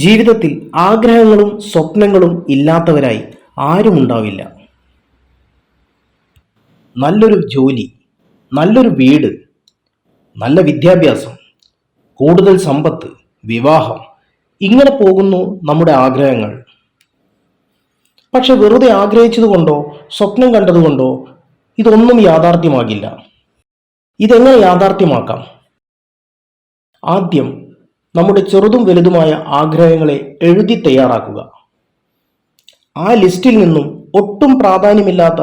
ജീവിതത്തിൽ ആഗ്രഹങ്ങളും സ്വപ്നങ്ങളും ഇല്ലാത്തവരായി ആരും ഉണ്ടാവില്ല. നല്ലൊരു ജോലി, നല്ലൊരു വീട്, നല്ല വിദ്യാഭ്യാസം, കൂടുതൽ സമ്പത്ത്, വിവാഹം, ഇങ്ങനെ പോകുന്നു നമ്മുടെ ആഗ്രഹങ്ങൾ. പക്ഷെ വെറുതെ ആഗ്രഹിച്ചതുകൊണ്ടോ സ്വപ്നം കണ്ടതുകൊണ്ടോ ഇതൊന്നും യാഥാർത്ഥ്യമാകില്ല. ഇതെങ്ങനെ യാഥാർത്ഥ്യമാക്കാം? ആദ്യം നമ്മുടെ ചെറുതും വലുതുമായ ആഗ്രഹങ്ങളെ എഴുതി തയ്യാറാക്കുക. ആ ലിസ്റ്റിൽ നിന്നും ഒട്ടും പ്രാധാന്യമില്ലാത്ത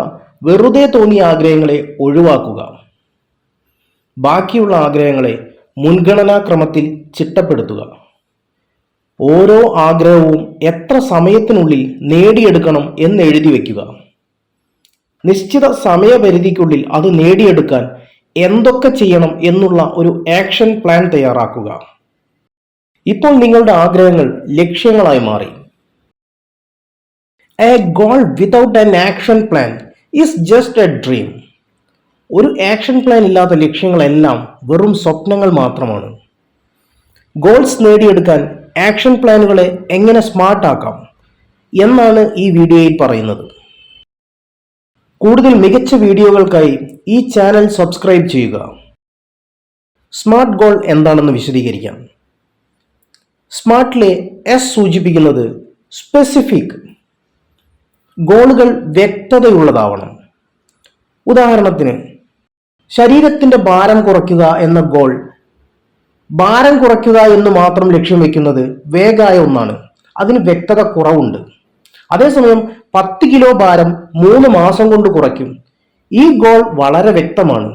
വെറുതെ തോന്നിയ ആഗ്രഹങ്ങളെ ഒഴിവാക്കുക. ബാക്കിയുള്ള ആഗ്രഹങ്ങളെ മുൻഗണനാക്രമത്തിൽ ചിട്ടപ്പെടുത്തുക. ഓരോ ആഗ്രഹവും എത്ര സമയത്തിനുള്ളിൽ നേടിയെടുക്കണം എന്ന് എഴുതി വയ്ക്കുക. നിശ്ചിത സമയപരിധിക്കുള്ളിൽ അത് നേടിയെടുക്കാൻ എന്തൊക്കെ ചെയ്യണം എന്നുള്ള ഒരു ആക്ഷൻ പ്ലാൻ തയ്യാറാക്കുക. ഇപ്പോൾ നിങ്ങളുടെ ആഗ്രഹങ്ങൾ ലക്ഷ്യങ്ങളായി മാറി. A goal without an action plan is just A dream. ഒരു ആക്ഷൻ പ്ലാൻ ഇല്ലാത്ത ലക്ഷ്യങ്ങളെല്ലാം വെറും സ്വപ്നങ്ങൾ മാത്രമാണ്. ഗോൾസ് നേടിയെടുക്കാൻ ആക്ഷൻ പ്ലാനുകളെ എങ്ങനെ സ്മാർട്ട് ആക്കാം എന്നാണ് ഈ വീഡിയോയിൽ പറയുന്നത്. കൂടുതൽ മികച്ച വീഡിയോകൾക്കായി ഈ ചാനൽ സബ്സ്ക്രൈബ് ചെയ്യുക. സ്മാർട്ട് ഗോൾ എന്താണെന്ന് വിശദീകരിക്കാം. സ്മാർട്ടിലെ എസ് സൂചിപ്പിക്കുന്നത് സ്പെസിഫിക്. ഗോളുകൾ വ്യക്തതയുള്ളതാവണം. ഉദാഹരണത്തിന്, ശരീരത്തിന്റെ ഭാരം കുറയ്ക്കുക എന്ന ഗോൾ ഭാരം കുറയ്ക്കുക എന്ന് മാത്രം ലക്ഷ്യം വെക്കുന്നത് വേഗമായ ഒന്നാണ്. അതിന് വ്യക്തത കുറവുണ്ട്. അതേസമയം 10 കിലോ ഭാരം 3 മാസം കൊണ്ട് കുറയ്ക്കും. ഈ ഗോൾ വളരെ വ്യക്തമാണ്.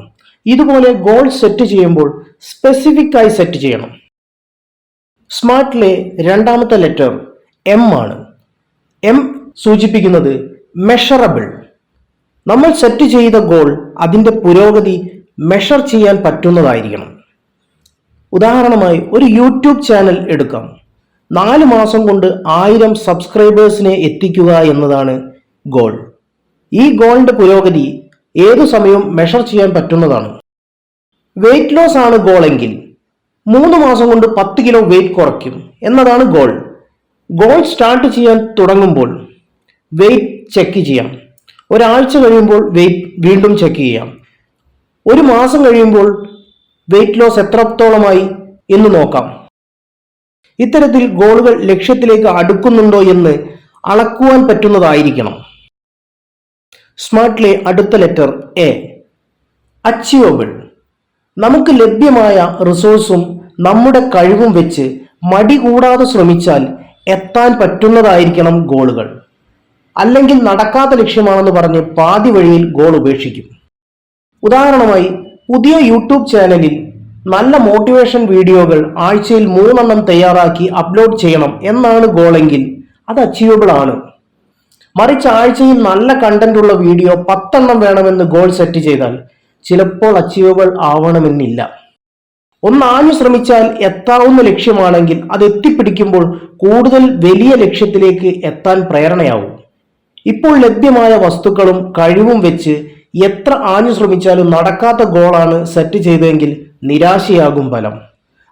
ഇതുപോലെ ഗോൾ സെറ്റ് ചെയ്യുമ്പോൾ സ്പെസിഫിക് ആയി സെറ്റ് ചെയ്യണം. സ്മാർട്ടിലെ രണ്ടാമത്തെ ലെറ്റർ എം ആണ്. എം സൂചിപ്പിക്കുന്നത് മെഷറബിൾ. നമ്മൾ സെറ്റ് ചെയ്ത ഗോൾ അതിന്റെ പുരോഗതി മെഷർ ചെയ്യാൻ പറ്റുന്നതായിരിക്കണം. ഉദാഹരണമായി ഒരു യൂട്യൂബ് ചാനൽ എടുക്കാം. 4 മാസം കൊണ്ട് 1000 സബ്സ്ക്രൈബേഴ്സിനെ എത്തിക്കുക എന്നതാണ് ഗോൾ. ഈ ഗോളിന്റെ പുരോഗതി ഏതു സമയവും മെഷർ ചെയ്യാൻ പറ്റുന്നതാണ്. വെയിറ്റ് ലോസ് ആണ് ഗോൾ എങ്കിൽ 3 മാസം കൊണ്ട് 10 കിലോ വെയിറ്റ് കുറയ്ക്കും എന്നതാണ് ഗോൾ. ഗോൾ സ്റ്റാർട്ട് ചെയ്യാൻ തുടങ്ങുമ്പോൾ വെയിറ്റ് ചെക്ക് ചെയ്യാം. ഒരാഴ്ച കഴിയുമ്പോൾ വെയിറ്റ് വീണ്ടും ചെക്ക് ചെയ്യാം. 1 മാസം കഴിയുമ്പോൾ വെയിറ്റ് ലോസ് എത്രത്തോളമായി എന്ന് നോക്കാം. ഇത്തരത്തിൽ ഗോളുകൾ ലക്ഷ്യത്തിലേക്ക് അടുക്കുന്നുണ്ടോ എന്ന് അളക്കുവാൻ പറ്റുന്നതായിരിക്കണം. സ്മാർട്ടിലെ അടുത്ത ലെറ്റർ എ, അച്ചീവബിൾ. നമുക്ക് ലഭ്യമായ റിസോഴ്സും നമ്മുടെ കഴിവും വെച്ച് മടി കൂടാതെ ശ്രമിച്ചാൽ എത്താൻ പറ്റുന്നതായിരിക്കണം ഗോളുകൾ. അല്ലെങ്കിൽ നടക്കാത്ത ലക്ഷ്യമാണെന്ന് പറഞ്ഞ് പാതി വഴിയിൽ ഗോൾ ഉപേക്ഷിക്കും. ഉദാഹരണമായി, പുതിയ യൂട്യൂബ് ചാനലിൽ നല്ല മോട്ടിവേഷൻ വീഡിയോകൾ ആഴ്ചയിൽ 3 എണ്ണം തയ്യാറാക്കി അപ്ലോഡ് ചെയ്യണം എന്നാണ് ഗോളെങ്കിൽ അത് അച്ചീവബിൾ ആണ്. മറിച്ച് ആഴ്ചയിൽ നല്ല കണ്ടന്റ് ഉള്ള വീഡിയോ 10 എണ്ണം വേണമെന്ന് ഗോൾ സെറ്റ് ചെയ്താൽ ചിലപ്പോൾ അച്ചീവബിൾ ആവണമെന്നില്ല. ഒന്നാഞ്ഞു ശ്രമിച്ചാൽ എത്താവുന്ന ലക്ഷ്യമാണെങ്കിൽ അത് എത്തിപ്പിടിക്കുമ്പോൾ കൂടുതൽ വലിയ ലക്ഷ്യത്തിലേക്ക് എത്താൻ പ്രേരണയാവും. ഇപ്പോൾ ലഭ്യമായ വസ്തുക്കളും കഴിവും വെച്ച് എത്ര ആഞ്ഞു ശ്രമിച്ചാലും നടക്കാത്ത ഗോളാണ് സെറ്റ് ചെയ്തതെങ്കിൽ നിരാശയാകും ഫലം.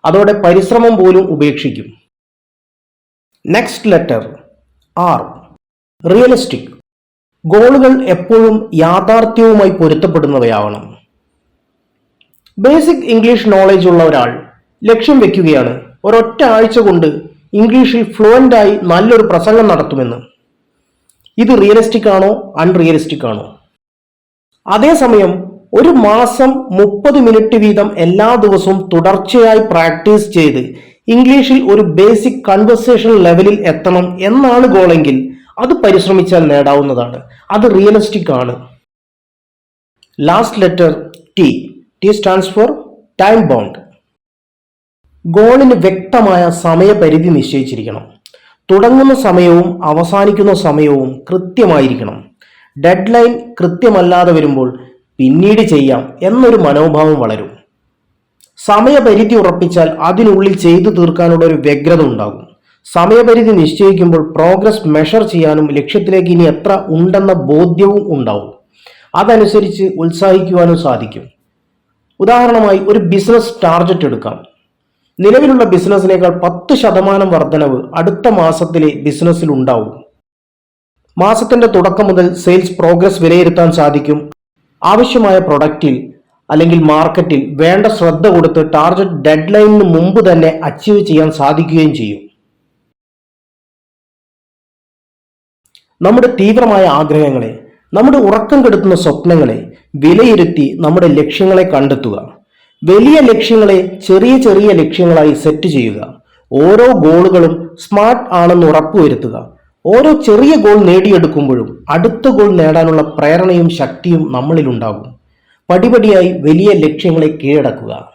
അതോടെ പരിശ്രമം പോലും ഉപേക്ഷിക്കും. Next letter R, realistic. ഗോളുകൾ എപ്പോഴും യാഥാർത്ഥ്യവുമായി പൊരുത്തപ്പെടുന്നവയാവണം. ബേസിക് ഇംഗ്ലീഷ് നോളജ് ഉള്ള ഒരാൾ ലക്ഷ്യം വെക്കുകയാണ് ഒരൊറ്റ ആഴ്ച കൊണ്ട് ഇംഗ്ലീഷിൽ ഫ്ലുവൻ്റ് ആയി നല്ലൊരു പ്രസംഗം നടത്തുമെന്ന്. ഇത് റിയലിസ്റ്റിക് ആണോ അൺറിയലിസ്റ്റിക് ആണോ? അതേസമയം 1 മാസം 30 മിനിറ്റ് വീതം എല്ലാ ദിവസവും തുടർച്ചയായി പ്രാക്ടീസ് ചെയ്ത് ഇംഗ്ലീഷിൽ ഒരു ബേസിക് കൺവെർസേഷൻ ലെവലിൽ എത്തണം എന്നാണ് ഗോളെങ്കിൽ അത് പരിശ്രമിച്ചാൽ നേടാവുന്നതാണ്. അത് റിയലിസ്റ്റിക് ആണ്. Last letter T. T stands for time bound. ഗോളിന് വ്യക്തമായ സമയപരിധി നിശ്ചയിച്ചിരിക്കണം. തുടങ്ങുന്ന സമയവും അവസാനിക്കുന്ന സമയവും കൃത്യമായിരിക്കണം. ഡെഡ് ലൈൻ കൃത്യമല്ലാതെ വരുമ്പോൾ പിന്നീട് ചെയ്യാം എന്നൊരു മനോഭാവം വളരും. സമയപരിധി ഉറപ്പിച്ചാൽ അതിനുള്ളിൽ ചെയ്തു തീർക്കാനുള്ള ഒരു വ്യഗ്രത ഉണ്ടാകും. സമയപരിധി നിശ്ചയിക്കുമ്പോൾ പ്രോഗ്രസ് മെഷർ ചെയ്യാനും ലക്ഷ്യത്തിലേക്ക് ഇനി എത്ര ഉണ്ടെന്ന ബോധ്യവും ഉണ്ടാവും. അതനുസരിച്ച് ഉത്സാഹിക്കുവാനും സാധിക്കും. ഉദാഹരണമായി ഒരു ബിസിനസ് ടാർഗറ്റ് എടുക്കാം. നിലവിലുള്ള ബിസിനസ്സിനേക്കാൾ 10% വർധനവ് അടുത്ത മാസത്തിലെ ബിസിനസ്സിൽ ഉണ്ടാവും. മാസത്തിന്റെ തുടക്കം മുതൽ സെയിൽസ് പ്രോഗ്രസ് വിലയിരുത്താൻ സാധിക്കും. ആവശ്യമായ പ്രൊഡക്റ്റിൽ അല്ലെങ്കിൽ മാർക്കറ്റിൽ വേണ്ട ശ്രദ്ധ കൊടുത്ത് ടാർഗറ്റ് ഡെഡ് ലൈനിന് മുമ്പ് തന്നെ അച്ചീവ് ചെയ്യാൻ സാധിക്കുകയും ചെയ്യും. നമ്മുടെ തീവ്രമായ ആഗ്രഹങ്ങളെ, നമ്മുടെ ഉറക്കം കെടുത്തുന്ന സ്വപ്നങ്ങളെ വിലയിരുത്തി നമ്മുടെ ലക്ഷ്യങ്ങളെ കണ്ടെത്തുക. വലിയ ലക്ഷ്യങ്ങളെ ചെറിയ ചെറിയ ലക്ഷ്യങ്ങളായി സെറ്റ് ചെയ്യുക. ഓരോ ഗോളുകളും സ്മാർട്ട് ആണെന്ന് ഉറപ്പുവരുത്തുക. ഓരോ ചെറിയ ഗോൾ നേടിയെടുക്കുമ്പോഴും അടുത്ത ഗോൾ നേടാനുള്ള പ്രേരണയും ശക്തിയും നമ്മളിലുണ്ടാകും. പടിപടിയായി വലിയ ലക്ഷ്യങ്ങളെ കീഴടക്കുക.